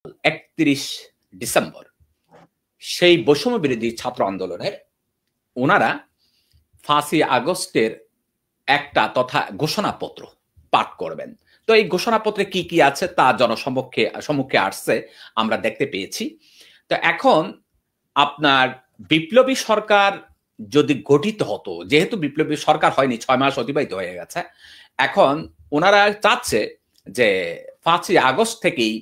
31 December সেই বৈষম্য বিরোধী ছাত্র আন্দোলনের ওনারা 5ই আগস্টের একটা তথা ঘোষণাপত্র পাঠ করবেন। তো এই ঘোষণাপত্রে কি কি আছে তা সম্মুখে আসছে, আমরা দেখতে পেয়েছি। তো এখন আপনার বিপ্লবী সরকার যদি গঠিত হতো, যেহেতু বিপ্লবী সরকার হয়নি, 6 মাস অতিবাহিত হয়ে গেছে, এখন ওনারা চাচ্ছে যে 5ই আগস্ট থেকেই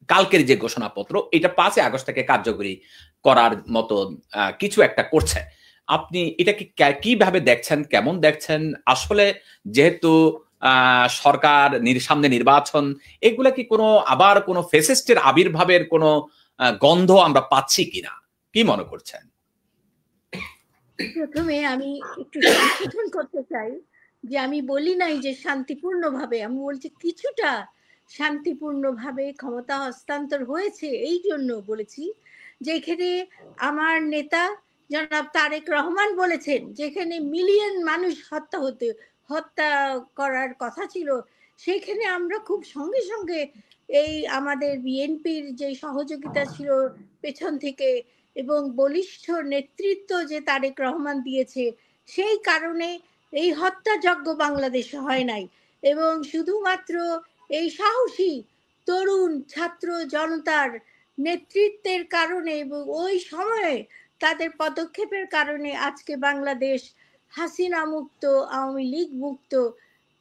কালকের যে ঘোষণাপত্র এটা 5ই আগস্ট থেকে কার্যকরী করার মতো কিছু একটা করছে। আপনি এটাকে কিভাবে দেখছেন, কেমন দেখছেন? আসলে যেহেতু সরকার সামনে নির্বাচন, এগুলা কি আবার কোনো ফ্যাসিস্টের আবির্ভাবের কোনো গন্ধ আমরা পাচ্ছি কিনা, কি মনে করছেন? প্রথমে আমি একটু সংশোধন করতে চাই যে আমি বলি নাই যে শান্তিপূর্ণভাবে, আমি বলছি কিছুটা শান্তিপূর্ণভাবে ক্ষমতা হস্তান্তর হয়েছে। এই জন্য বলেছি যেখানে আমার নেতা জনাব তারেক রহমান বলেছেন যেখানে মিলিয়ন মানুষ হত্যা করার কথা ছিল, সেখানে আমরা খুব সঙ্গে সঙ্গে এই আমাদের বিএনপির যে সহযোগিতা ছিল পেছন থেকে এবং বলিষ্ঠ নেতৃত্ব যে তারেক রহমান দিয়েছে, সেই কারণে এই হত্যাযজ্ঞ বাংলাদেশে হয় নাই। এবং শুধুমাত্র এই সাহসী তরুণ ছাত্র জনতার নেতৃত্বের কারণে এবং ওই সময়ে তাদের পদক্ষেপের কারণে আজকে বাংলাদেশ হাসিনা মুক্ত, আওয়ামী লীগ মুক্ত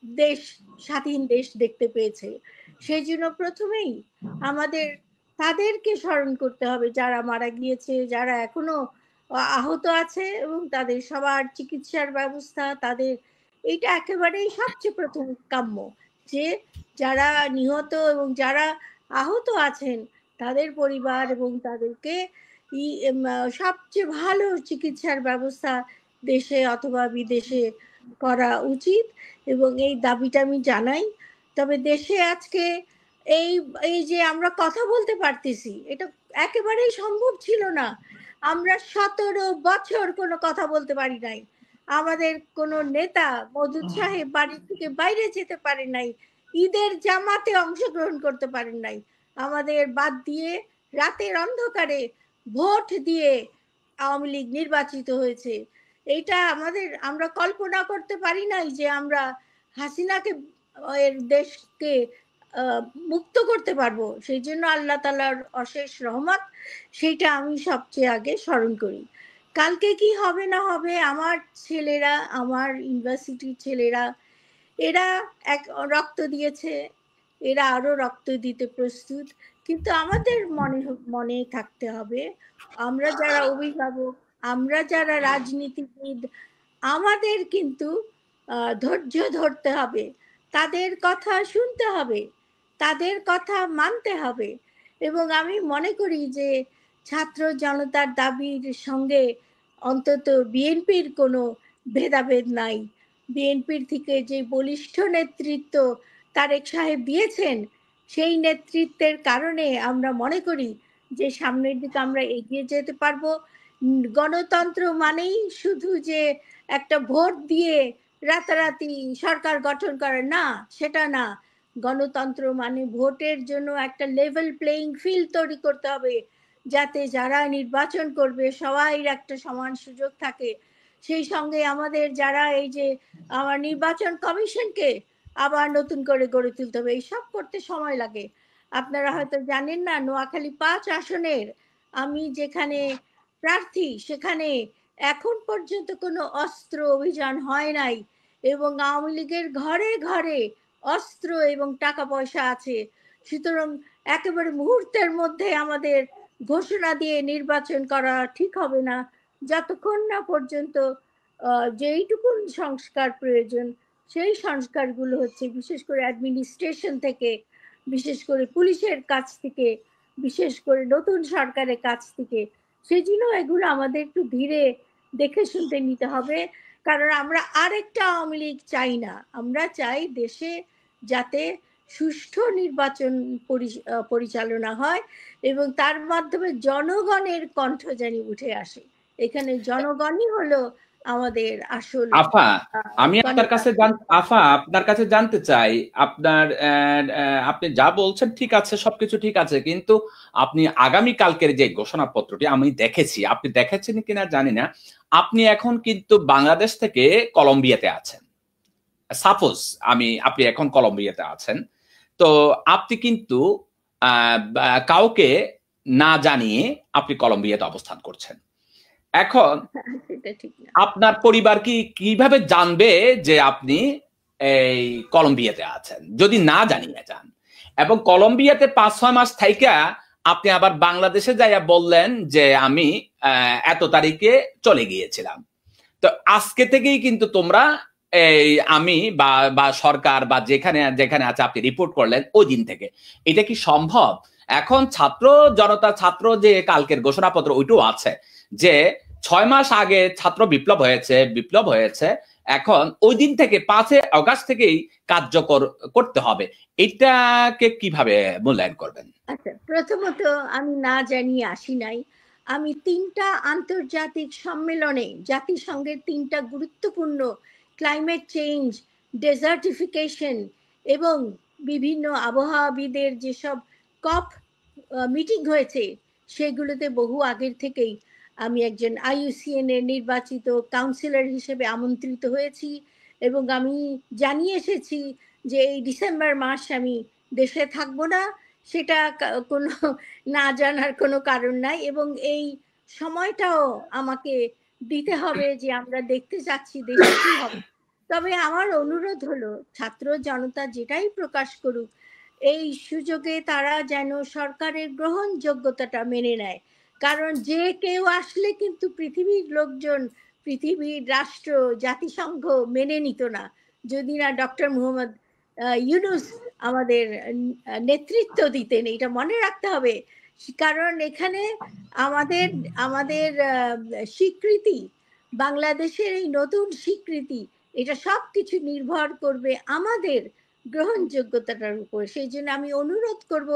দেশ, স্বাধীন দেশ দেখতে পেয়েছে। সেই জন্য প্রথমেই আমাদের তাদেরকে স্মরণ করতে হবে যারা মারা গিয়েছে, যারা এখনো আহত আছে এবং তাদের সবার চিকিৎসার ব্যবস্থা, তাদের এটা একেবারেই সবচেয়ে প্রথম কাম্য যে যারা নিহত এবং যারা আহত আছেন তাদের পরিবার এবং তাদেরকে সবচেয়ে ভালো চিকিৎসার ব্যবস্থা দেশে অথবা বিদেশে করা উচিত এবং এই দাবিটা আমি জানাই। তবে দেশে আজকে এই এই যে আমরা কথা বলতে পারতেছি, এটা একেবারেই সম্ভব ছিল না। আমরা 17 বছর কোনো কথা বলতে পারি নাই। আমাদের কোনো নেতা মওদুদ সাহেব বাড়ি থেকে বাইরে যেতে পারেন নাই, ঈদের জামাতে অংশগ্রহণ করতে পারেন নাই। আমাদের বাদ দিয়ে রাতের অন্ধকারে ভোট দিয়ে আওয়ামী লীগ নির্বাচিত হয়েছে। এটা আমরা কল্পনা করতে পারি নাই যে আমরা হাসিনাকে এর দেশকে মুক্ত করতে পারবো। সেই জন্য আল্লাহ তাআলার অশেষ রহমত, সেইটা আমি সবচেয়ে আগে স্মরণ করি। কালকে কি হবে না হবে, আমার ছেলেরা, আমার ইউনিভার্সিটির ছেলেরা, এরা রক্ত দিয়েছে, এরা আরো রক্ত দিতে প্রস্তুত। কিন্তু আমাদের মনে থাকতে হবে, আমরা যারা অভিভাবক, আমরা যারা রাজনীতিবিদ, আমাদের কিন্তু ধৈর্য ধরতে হবে, তাদের কথা শুনতে হবে, তাদের কথা মানতে হবে। এবং আমি মনে করি যে ছাত্র জনতার দাবির সঙ্গে অন্তত বিএনপির কোনো ভেদাভেদ নাই। বিএনপির থেকে যে বলিষ্ঠ নেতৃত্ব তারেক সাহেব দিয়েছেন, সেই নেতৃত্বের কারণে আমরা মনে করি যে সামনের দিকে আমরা এগিয়ে যেতে পারবো। গণতন্ত্র মানেই শুধু যে একটা ভোট দিয়ে রাতারাতি সরকার গঠন করে না, সেটা না। গণতন্ত্র মানে ভোটের জন্য একটা লেভেল প্লেইং ফিল্ড তৈরি করতে হবে, যাতে যারা নির্বাচন করবে সবাই একটা সমান সুযোগ থাকে। সেই সঙ্গে আমাদের যারা এই যে আমার নির্বাচন কমিশনকে আবার নতুন করে গড়ে তুলতে হবে, এইসব করতে সময় লাগে। আপনারা হয়তো জানেন না, নোয়াখালী 5 আসনের আমি যেখানে প্রার্থী, সেখানে এখন পর্যন্ত কোনো অস্ত্র অভিযান হয় নাই এবং আওয়ামী লীগের ঘরে ঘরে অস্ত্র এবং টাকা পয়সা আছে। সুতরাং একেবারে মুহূর্তের মধ্যে আমাদের ঘোষণা দিয়ে নির্বাচন করা ঠিক হবে না, যতক্ষণ না পর্যন্ত যেইটুকু সংস্কার প্রয়োজন সেই সংস্কারগুলো হচ্ছে বিশেষ করে অ্যাডমিনিস্ট্রেশন থেকে, বিশেষ করে পুলিশের কাছ থেকে, বিশেষ করে নতুন সরকারের কাছ থেকে, সেই জন্য এগুলো আমাদের একটু ধীরে দেখে শুনতে নিতে হবে। কারণ আমরা আরেকটা আওয়ামী লীগ চাই না। আমরা চাই দেশে যাতে সুষ্ঠু নির্বাচন পরিচালনা হয় এবং তার মাধ্যমে জনগণের কণ্ঠ যেন উঠে আসে। এখানে জনগণই হলো আমাদের আসল আফা, আমি আপনার কাছে জানতে চাই, আপনি যা বলছেন ঠিক আছে, সবকিছু ঠিক আছে, কিন্তু আপনি আগামী কালকের যে ঘোষণাপত্রটি আমি দেখেছি, আপনি দেখেছেন কিনা জানি না, আপনি এখন কিন্তু বাংলাদেশ থেকে কলম্বিয়াতে আছেন। সাপোজ আপনি এখন কলম্বিয়াতে আছেন, তো আপনি কিন্তু কাউকে না জানিয়ে আপনি কলম্বিয়াতে অবস্থান করছেন। এখন আপনার পরিবার কিভাবে জানবে যে আপনি এই কলম্বিয়াতে আছেন যদি না জানিয়ে যান? এবং কলম্বিয়াতে 5-6 মাস থাইকা আপনি আবার বাংলাদেশে যাইয়া বললেন যে আমি এত তারিখে চলে গিয়েছিলাম। তো আজকে থেকেই কিন্তু তোমরা আমি বা সরকার বা যেখানে যেখানে আছে আপনি রিপোর্ট করলেন ওই দিন থেকে। এটা কি সম্ভব? এখন ছাত্র যে কালকের ঘোষণাপত্র ওইটাও আছে যে 6 মাস আগে ছাত্র বিপ্লব হয়েছে, এখন ওই দিন থেকে 5 আগস্ট থেকেই কার্যকর করতে হবে। এটাকে কিভাবে মূল্যায়ন করবেন? আচ্ছা, প্রথমত আমি না জানিয়ে আসি নাই। আমি 3টা আন্তর্জাতিক সম্মেলনে, জাতিসংঘের 3টা গুরুত্বপূর্ণ ক্লাইমেট চেঞ্জ, ডেজার্টিফিকেশন এবং বিভিন্ন আবহাওয়াবিদের যেসব কপ মিটিং হয়েছে সেগুলোতে বহু আগের থেকেই আমি একজন IUCN এর নির্বাচিত কাউন্সিলর হিসেবে আমন্ত্রিত হয়েছি এবং আমি জানিয়ে এসেছি যে এই ডিসেম্বর মাস আমি দেশে থাকবো না। সেটা কোনো না জানার কোনো কারণ নাই এবং এই সময়টাও আমাকে দিতে হবে যে আমরা দেখতে চাচ্ছি দেশে কি হবে। তবে আমার অনুরোধ হলো ছাত্র জনতা যেটাই প্রকাশ করুক, এই সুযোগে তারা যেন সরকারের গ্রহণযোগ্যতাটা মেনে নেয়। কারণ যে কেউ আসলে কিন্তু পৃথিবীর লোকজন, পৃথিবীর রাষ্ট্র, জাতিসংঘ মেনে নিত না যদি না ডক্টর মোহাম্মদ ইউনূস আমাদের নেতৃত্ব দিতেন। এটা মনে রাখতে হবে। কারণ এখানে আমাদের আমাদের স্বীকৃতি, বাংলাদেশের এই নতুন স্বীকৃতি, এটা সবকিছু নির্ভর করবে আমাদের গ্রহণযোগ্যতাটার উপর। সেই জন্য আমি অনুরোধ করব,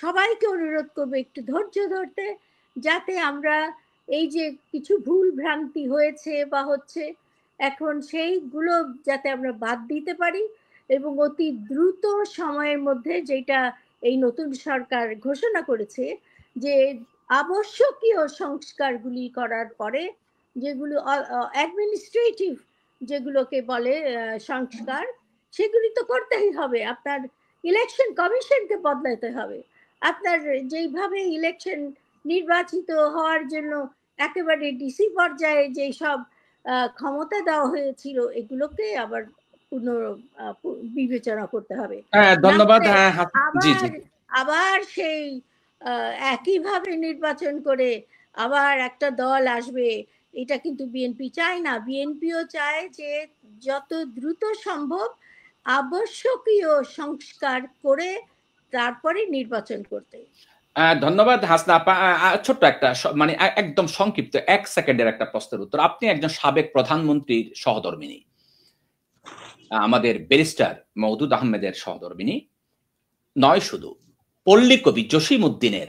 সবাইকে অনুরোধ করব একটু ধৈর্য ধরতে, যাতে আমরা এই যে কিছু ভুল ভ্রান্তি হয়েছে বা হচ্ছে এখন সেইগুলো যাতে আমরা বাদ দিতে পারি এবং অতি দ্রুত সময়ের মধ্যে, যেটা এই নতুন সরকার ঘোষণা করেছে যে আবশ্যকীয় সংস্কারগুলি করার পরে, যেগুলো অ্যাডমিনিস্ট্রেটিভ যেগুলোকে বলে সংস্কার, সেগুলি তো করতেই হবে। আপনার ইলেকশন কমিশনকে বদলাতে হবে। আপনার যেইভাবে ইলেকশন নির্বাচিত হওয়ার জন্য একেবারে ডিসি পর্যায়ে যেই সব ক্ষমতা দেওয়া হয়েছিল, এগুলোকে আবার বিবেচনা করতে হবে। হ্যাঁ, ধন্যবাদ। আবার সেই একইভাবে নির্বাচন করে আবার একটা দল আসবে, এটা কিন্তু বিএনপি চায় না। বিএনপিও চায় যে যত দ্রুত সম্ভব আবশ্যকীয় সংস্কার করে তারপরে নির্বাচন করতে। ধন্যবাদ হাসনা আপা। ছোট্ট একটা মানে একদম সংক্ষিপ্ত 1 সেকেন্ডের একটা প্রশ্নের উত্তর। আপনি একজন সাবেক প্রধানমন্ত্রীর সহধর্মিণী, আমাদের ব্যারিস্টার মওদুদ আহমেদের সহধর্মিণী নয়, শুধু পল্লী কবি জসিম উদ্দিনের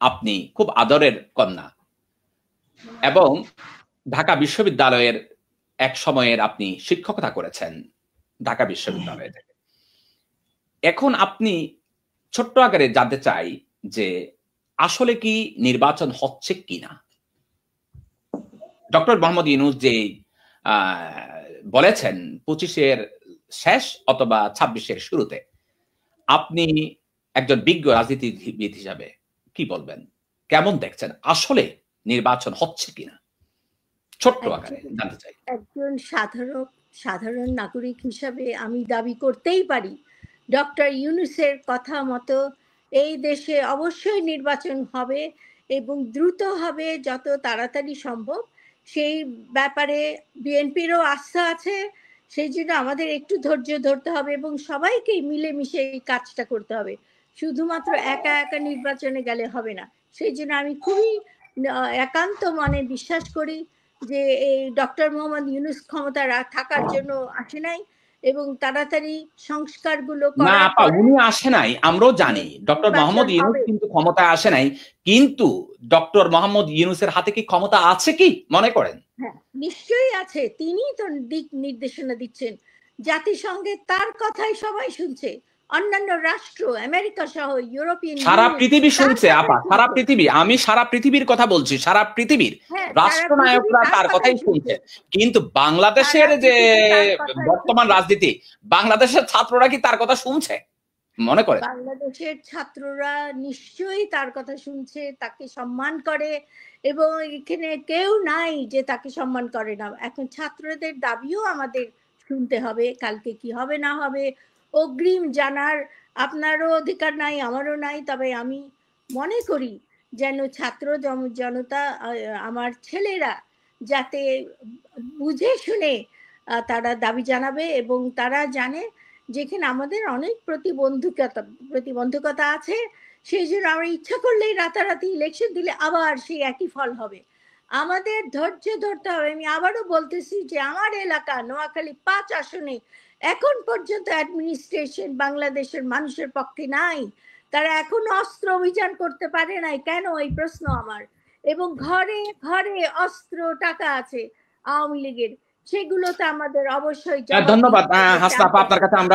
আপনি খুব আদরের কন্যা এবং ঢাকা বিশ্ববিদ্যালয়ের এক সময়ের আপনি শিক্ষকতা করেছেন ঢাকা বিশ্ববিদ্যালয়ে থেকে। এখন আপনি ছোট্ট আকারে জানতে চাই যে আসলে কি নির্বাচন হচ্ছে কিনা? ডক্টর মোহাম্মদ ইউনূস যে বলেছেন 25-এর শেষ অথবা 26-এর শুরুতে, আপনি একজন বিজ্ঞ রাজনীতিবিদ হিসাবে কি বলবেন? কেমন দেখছেন আসলে নির্বাচন হচ্ছে কিনা? ছোট্ট আকারে জানতে চাই। একজন সাধারণ নাগরিক হিসাবে আমি দাবি করতেই পারি ডক্টর ইউনূসের কথা মতো এই দেশে অবশ্যই নির্বাচন হবে এবং দ্রুত হবে, যত তাড়াতাড়ি সম্ভব। সেই ব্যাপারে বিএনপিরও আস্থা আছে। সেই জন্য আমাদের একটু ধৈর্য ধরতে হবে এবং সবাইকে মিলেমিশে এই কাজটা করতে হবে। শুধুমাত্র একা একা নির্বাচনে গেলে হবে না। সেই জন্য আমি খুবই একান্ত মনে বিশ্বাস করি যে এই ডক্টর মোহাম্মদ ইউনূস ক্ষমতা থাকার জন্য আসে নাই এবং তাড়াতাড়ি সংস্কারগুলো না করার আপা, পরে উনি আসে নাই, আমরাও জানি ডক্টর মোহাম্মদ নির্বাচন ইউনূস হবে। কিন্তু ক্ষমতায় আসে নাই, কিন্তু ডক্টর মোহাম্মদ ইউনূসের হাতে কি ক্ষমতা আছে কি মনে করেন? হ্যাঁ, নিশ্চয়ই আছে। তিনিই তো দিক নির্দেশনা দিচ্ছেন। জাতিসংঘে তার কথাই সবাই শুনছে। অন্যান্য রাষ্ট্র, আমেরিকা সহ ইউরোপিয়ান সারা ইউনিয়ন পৃথিবী তার শুনছে কথাই আপা, সারা শুনছে। পৃথিবী, আমি সারা পৃথিবীর কথা বলছি, সারা পৃথিবীর হ্যাঁ, সারা পৃথিবী রাষ্ট্রনায়করা তার তার কথাই কথাই শুনছে। শুনছে। কিন্তু সারা বাংলাদেশের যে পৃথিবী তার কথাই বর্তমান শুনছে। রাজনীতি, বাংলাদেশের ছাত্ররা কি তার কথা শুনছে মনে করেন? বাংলাদেশের ছাত্ররা নিশ্চয়ই তার কথা শুনছে, তাকে সম্মান করে, এবং এখানে কেউ নাই যে তাকে সম্মান করে না। এখন ছাত্রদের দাবিও আমাদের শুনতে হবে, কালকে কি হবে না হবে অগ্রিম জানার আপনারও অধিকার নাই, আমারও নাই। তবে আমি মনে করি যেন ছাত্র জনতা, আমার ছেলেরা যাতে বুঝে শুনে তারা দাবি জানাবে, এবং তারা জানে যেখানে আমাদের অনেক প্রতিবন্ধকতা আছে, সেই জন্য আমরা ইচ্ছা করলেই রাতারাতি ইলেকশন দিলে আবার সেই একই ফল হবে। আমাদের ধৈর্য ধরতে হবে। আমি আবারও বলতেছি যে আমার এলাকা নোয়াখালী 5 আসনে এখন পর্যন্ত অ্যাডমিনিস্ট্রেশন বাংলাদেশের মানুষের পক্ষে নাই। তারা এখন অস্ত্র অভিযান করতে পারে নাই কেন, এই প্রশ্ন আমার। এবং ঘরে ঘরে অস্ত্র টাকা আছে আওয়ামী লীগের, সেগুলোতে আমাদের অবশ্যই জবাব ধন্যবাদ দিতে হবে। হাসনা আপা, আপনার কাছে আমরা